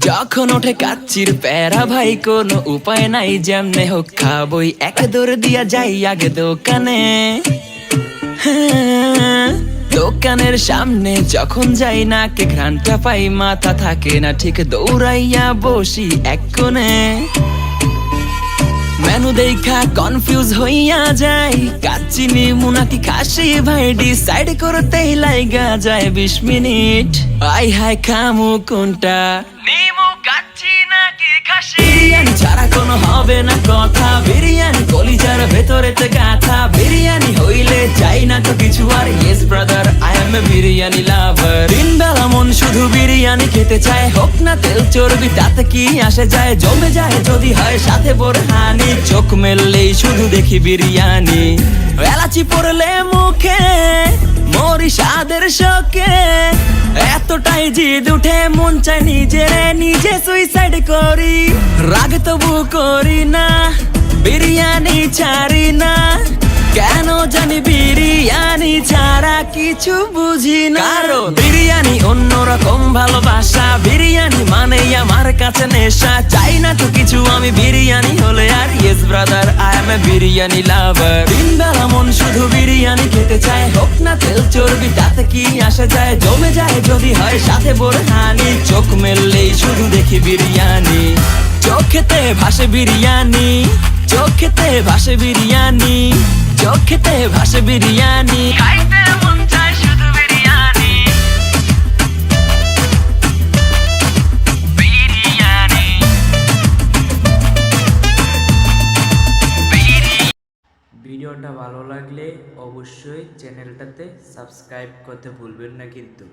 যখন ওঠে কাচ্চির প্যারা ভাই কোনো উপায় নাই, যেমনে হোক খাবই, এক দৌড় দিয়া যাই আগে দোকানে। দোকানের সামনে যখন যাই না কে ঘ্রাণটা পাই, মাথা থাকে না ঠিক, দৌড়াইয়া বসি এক কোণে। মেনু দেখা কনফিউজ হইয়া যাই, কাচ্চি নিমু নাকি খাসি ভাই ডিসাইড করতেই লাইগা যায় 20 মিনিট। আই হাই খামু কোনটা, নিমু কাচ্চি নাকি খাসি? বিরিয়ানি ছাড়া কোনো হবে না কথা, বিরিয়ানি কলিজার ভেতরেতে গাথা। বিরিয়ানি হইলে চাই না তো কিছু আর, yes brother I M A biryani লাভার। দিন বেলা মন শুধু বিরিয়ানি খেতে চায়, হোক না তেল চর্বি তাতে কি আসে যায়, জমে যায় যদি হয় সাথে বোরহানি। চোখ মেললেই শুধু দেখি বিরিয়ানি, এলাচি পড়লে মুখে মরি স্বাদের শোকে। এতটাই জিদ উঠে মন চায় নিজে সুইসাইড করি, রাগ তবু করি না, বিরিয়ানি ছাড়ি না। কেন জানি বিরিয়ানি ছাড়া কিছু বুঝি না, কারণ বিরিয়ানি অন্যরকম ভালোবাসা। বিরিয়ানি মানেই আমার কাছে নেশা, চাই না তো কিছু আমি বিরিয়ানি হলে আর, yes brother I M A biryani লাভার। দিন বেলা মন শুধু বিরিয়ানি খেতে চায়, হোক না তেল চর্বি তাতে কি আসে যায়, জমে যায় যদি হয় সাথে বোরহানি। চোখ মেললেই শুধু দেখি বিরিয়ানি, চোখেতে ভাসে বিরিয়ানি, চোখেতে ভাসে বিরিয়ানি, চোখেতে ভাসে বিরিয়ানি, খাইতে মন চায় শুধু বিরিয়ানি। বিরিয়ানি ভিডিওটা ভালো লাগলে অবশ্যই চ্যানেলটাতে সাবস্ক্রাইব করতে ভুলবেন না কিন্তু।